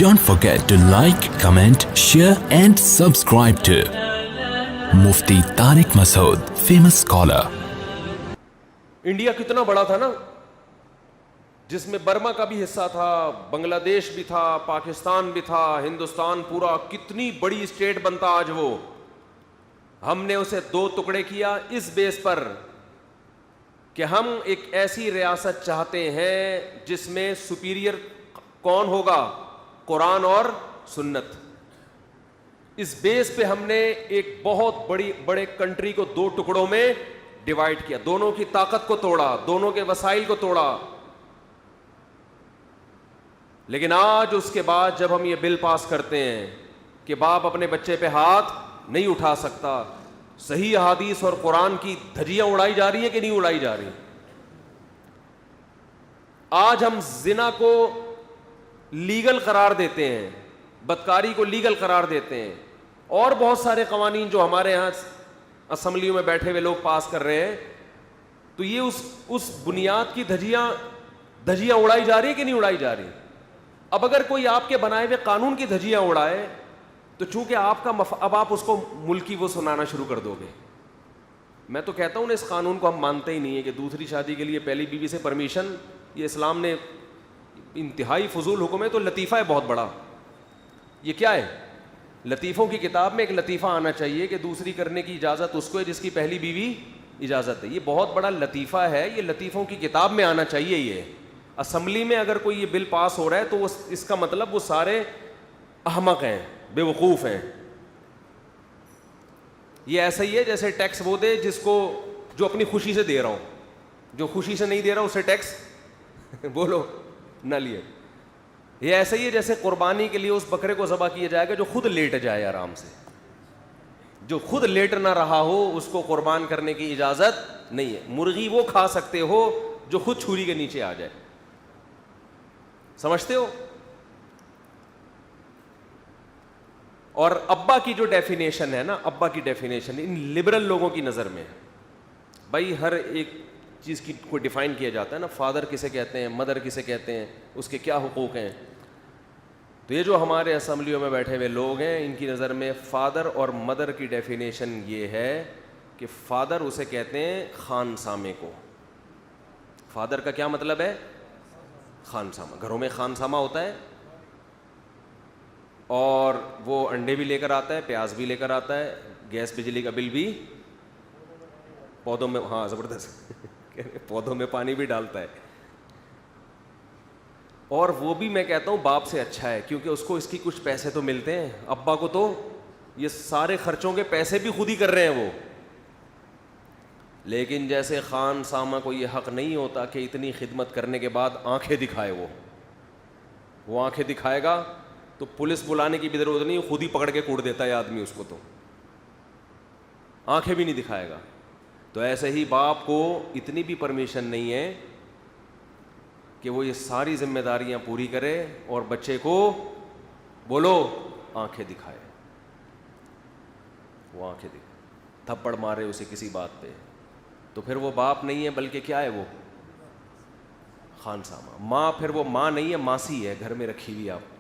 Don't forget to like, comment, share and subscribe to Mufti Tariq Masood, famous scholar. India کتنا بڑا تھا نا، جس میں برما کا بھی حصہ تھا، بنگلہ دیش بھی تھا، پاکستان بھی تھا، ہندوستان پورا، کتنی بڑی اسٹیٹ بنتا آج وہ. ہم نے اسے دو ٹکڑے کیا اس بیس پر کہ ہم ایک ایسی ریاست چاہتے ہیں جس میں سپیریئر کون ہوگا؟ قرآن اور سنت. اس بیس پہ ہم نے ایک بہت بڑے کنٹری کو دو ٹکڑوں میں ڈیوائڈ کیا، دونوں کی طاقت کو توڑا، دونوں کے وسائل کو توڑا. لیکن آج اس کے بعد جب ہم یہ بل پاس کرتے ہیں کہ باپ اپنے بچے پہ ہاتھ نہیں اٹھا سکتا، صحیح احادیث اور قرآن کی دھجیاں اڑائی جا رہی ہیں کہ نہیں اڑائی جا رہی؟ آج ہم زنا کو لیگل قرار دیتے ہیں، بدکاری کو لیگل قرار دیتے ہیں، اور بہت سارے قوانین جو ہمارے یہاں اسمبلیوں میں بیٹھے ہوئے لوگ پاس کر رہے ہیں. تو یہ اس بنیاد کی دھجیاں اڑائی جا رہی ہے کہ نہیں اڑائی جا رہی؟ اب اگر کوئی آپ کے بنائے ہوئے قانون کی دھجیاں اڑائے تو چونکہ آپ کا اب آپ اس کو ملکی وہ سنانا شروع کر دو گے. میں تو کہتا ہوں اس قانون کو ہم مانتے ہی نہیں ہے کہ دوسری شادی کے لیے پہلی بیوی سے پرمیشن، یہ اسلام نے انتہائی فضول حکم ہے. تو لطیفہ ہے بہت بڑا. یہ کیا ہے؟ لطیفوں کی کتاب میں ایک لطیفہ آنا چاہیے کہ دوسری کرنے کی اجازت اس کو ہے جس کی پہلی بیوی اجازت ہے. یہ بہت بڑا لطیفہ ہے، یہ لطیفوں کی کتاب میں آنا چاہیے. یہ اسمبلی میں اگر کوئی یہ بل پاس ہو رہا ہے تو اس کا مطلب وہ سارے احمق ہیں، بے وقوف ہیں. یہ ایسا ہی ہے جیسے ٹیکس وہ دے جو اپنی خوشی سے دے رہا ہوں، جو خوشی سے نہیں دے رہا اسے ٹیکس بولو نہ لیے. یہ ایسا ہی ہے جیسے قربانی کے لیے اس بکرے کو ذبح کیا جائے گا جو خود لیٹ جائے آرام سے. جو خود لیٹ نہ رہا ہو اس کو قربان کرنے کی اجازت نہیں ہے. مرغی وہ کھا سکتے ہو جو خود چھری کے نیچے آ جائے. سمجھتے ہو؟ اور ابا کی جو ڈیفینیشن ہے نا، ابا کی ڈیفینیشن ان لبرل لوگوں کی نظر میں، بھائی ہر ایک چیز کی کو ڈیفائن کیا جاتا ہے نا. فادر کسے کہتے ہیں، مدر کسے کہتے ہیں، اس کے کیا حقوق ہیں. تو یہ جو ہمارے اسمبلیوں میں بیٹھے ہوئے لوگ ہیں ان کی نظر میں فادر اور مدر کی ڈیفینیشن یہ ہے کہ فادر اسے کہتے ہیں خان سامے کو. فادر کا کیا مطلب ہے؟ خان سامہ. گھروں میں خان سامہ ہوتا ہے اور وہ انڈے بھی لے کر آتا ہے، پیاز بھی لے کر آتا ہے، گیس بجلی کا بل بھی، پودوں میں، ہاں زبردست پودوں میں پانی بھی ڈالتا ہے. اور وہ بھی میں کہتا ہوں باپ سے اچھا ہے کیونکہ اس کو اس کی کچھ پیسے تو ملتے ہیں. ابا کو تو یہ سارے خرچوں کے پیسے بھی خود ہی کر رہے ہیں وہ. لیکن جیسے خان سامہ کو یہ حق نہیں ہوتا کہ اتنی خدمت کرنے کے بعد آنکھیں دکھائے. وہ آنکھیں دکھائے گا تو پولیس بلانے کی بھی ضرورت نہیں، خود ہی پکڑ کے کوڑ دیتا ہے آدمی اس کو. تو آنکھیں بھی نہیں دکھائے گا. تو ایسے ہی باپ کو اتنی بھی پرمیشن نہیں ہے کہ وہ یہ ساری ذمہ داریاں پوری کرے اور بچے کو بولو آنکھیں دکھائے. وہ آنکھیں دکھائے، تھپڑ مارے اسے کسی بات پہ، تو پھر وہ باپ نہیں ہے بلکہ کیا ہے؟ وہ خان سامہ. ماں پھر وہ ماں نہیں ہے، ماسی ہے، گھر میں رکھی ہوئی. آپ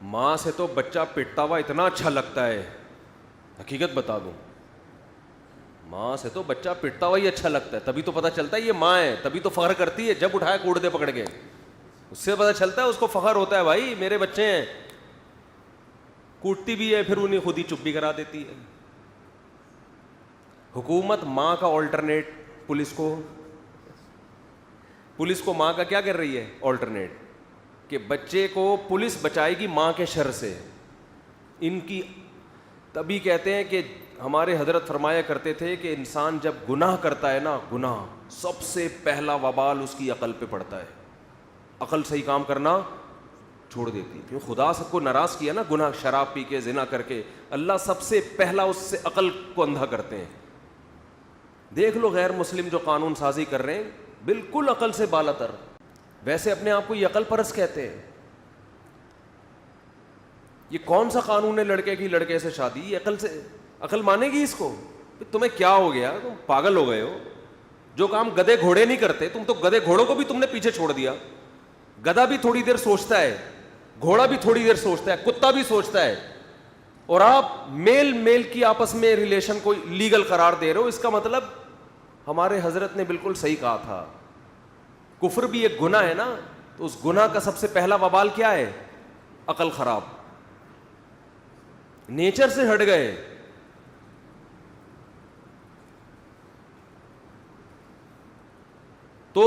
ماں سے تو بچہ پٹتا ہوا اتنا اچھا لگتا ہے، حقیقت بتا دوں، ماں سے تو بچہ پٹتا ہوا ہی اچھا لگتا ہے. تبھی تو پتہ چلتا ہے یہ ماں ہے، تبھی تو فخر کرتی ہے جب اٹھائے کوڑ دے پکڑ کے. اس سے پتہ چلتا ہے اس کو فخر ہوتا ہے، بھائی میرے بچے ہیں. کوٹتی بھی ہے پھر انہیں خود ہی چپ بھی کرا دیتی ہے. حکومت ماں کا آلٹرنیٹ پولیس کو ماں کا کیا کر رہی ہے؟ آلٹرنیٹ، کہ بچے کو پولیس بچائے گی ماں کے شر سے. ان کی تبھی کہتے ہیں کہ ہمارے حضرت فرمایا کرتے تھے کہ انسان جب گناہ کرتا ہے نا، گناہ سب سے پہلا وبال اس کی عقل پہ پڑتا ہے. عقل صحیح کام کرنا چھوڑ دیتی ہے. کیوں؟ خدا سب کو ناراض کیا نا، گناہ شراب پی کے، زنا کر کے. اللہ سب سے پہلا اس سے عقل کو اندھا کرتے ہیں. دیکھ لو غیر مسلم جو قانون سازی کر رہے ہیں بالکل عقل سے بالا تر. ویسے اپنے آپ کو یہ عقل پرست کہتے ہیں. یہ کون سا قانون ہے لڑکے کی لڑکے سے شادی؟ یہ عقل مانے گی اس کو؟ تمہیں کیا ہو گیا؟ تم پاگل ہو گئے ہو. جو کام گدھے گھوڑے نہیں کرتے, تم تو گدھے گھوڑوں کو بھی تم نے پیچھے چھوڑ دیا. گدھا بھی تھوڑی دیر سوچتا ہے, گھوڑا بھی تھوڑی دیر سوچتا ہے, کتا بھی سوچتا ہے, اور آپ میل میل کی آپس میں ریلیشن کو لیگل قرار دے رہے ہو. اس کا مطلب ہمارے حضرت نے بالکل صحیح کہا تھا, کفر بھی ایک گناہ ہے نا, تو اس گناہ کا سب سے پہلا وبال کیا ہے؟ عقل خراب, نیچر سے ہٹ گئے. تو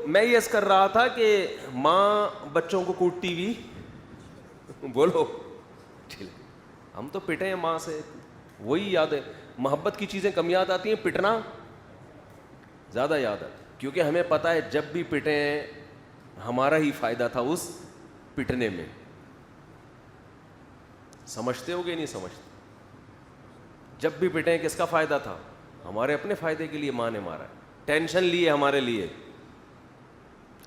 میں یہ کر رہا تھا کہ ماں بچوں کو کوٹتی ہوئی بولو, ہم تو پٹے ہیں ماں سے, وہی یاد ہے. محبت کی چیزیں کم یاد آتی ہیں, پٹنا زیادہ یاد آتا, کیونکہ ہمیں پتہ ہے جب بھی پٹے ہیں ہمارا ہی فائدہ تھا اس پٹنے میں. سمجھتے ہو گے نہیں سمجھتے؟ جب بھی پٹے ہیں کس کا فائدہ تھا؟ ہمارے اپنے فائدے کے لیے ماں نے مارا ہے, ٹینشن لی ہے ہمارے لیے.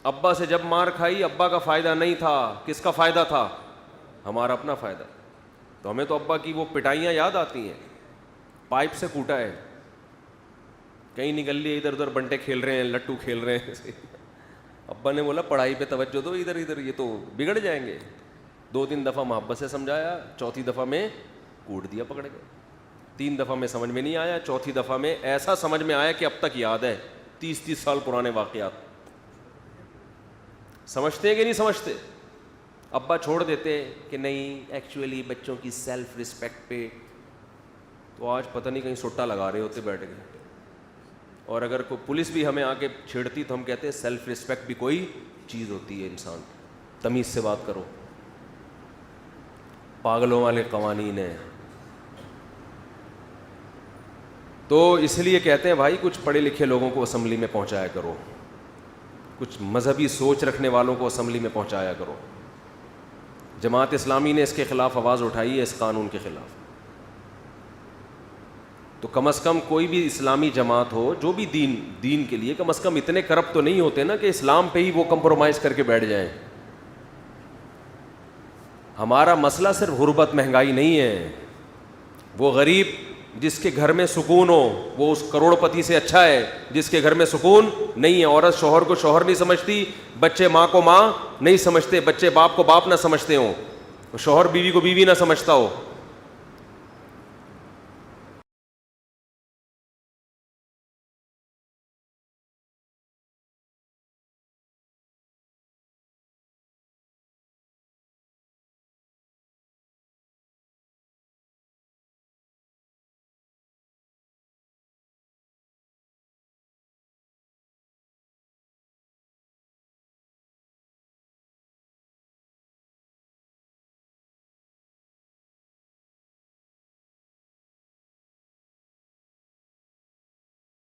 ابا سے جب مار کھائی, ابا کا فائدہ نہیں تھا, کس کا فائدہ تھا؟ ہمارا اپنا فائدہ. تو ہمیں تو ابا کی وہ پٹائیاں یاد آتی ہیں, پائپ سے کوٹا ہے, کہیں نکل لیے, ادھر ادھر بنٹے کھیل رہے ہیں, لٹو کھیل رہے ہیں. ابا نے بولا پڑھائی پہ توجہ دو, ادھر ادھر یہ تو بگڑ جائیں گے. 2-3 دفعہ محبت سے سمجھایا, چوتھی دفعہ میں کوٹ دیا پکڑ کے. 3 دفعہ میں سمجھ میں نہیں آیا, چوتھی دفعہ میں ایسا سمجھ میں آیا کہ اب تک یاد ہے, 30 سال پرانے واقعات. سمجھتے ہیں کہ نہیں سمجھتے؟ ابا چھوڑ دیتے کہ نہیں ایکچولی بچوں کی سیلف رسپیکٹ پہ, تو آج پتہ نہیں کہیں سٹا لگا رہے ہوتے بیٹھ کے. اور اگر کوئی پولیس بھی ہمیں آ کے چھیڑتی تو ہم کہتے ہیں سیلف رسپیکٹ بھی کوئی چیز ہوتی ہے, انسان تمیز سے بات کرو. پاگلوں والے قوانین ہیں. تو اس لیے کہتے ہیں بھائی کچھ پڑھے لکھے لوگوں کو اسمبلی میں پہنچایا کرو, کچھ مذہبی سوچ رکھنے والوں کو اسمبلی میں پہنچایا کرو. جماعت اسلامی نے اس کے خلاف آواز اٹھائی ہے, اس قانون کے خلاف. تو کم از کم کوئی بھی اسلامی جماعت ہو جو بھی دین کے لیے, کم از کم اتنے کرپٹ تو نہیں ہوتے نا کہ اسلام پہ ہی وہ کمپرومائز کر کے بیٹھ جائیں. ہمارا مسئلہ صرف غربت مہنگائی نہیں ہے. وہ غریب جس کے گھر میں سکون ہو وہ اس کروڑ پتی سے اچھا ہے جس کے گھر میں سکون نہیں ہے. عورت شوہر کو شوہر نہیں سمجھتی, بچے ماں کو ماں نہیں سمجھتے, بچے باپ کو باپ نہ سمجھتے ہوں, شوہر بیوی کو بیوی نہ سمجھتا ہو,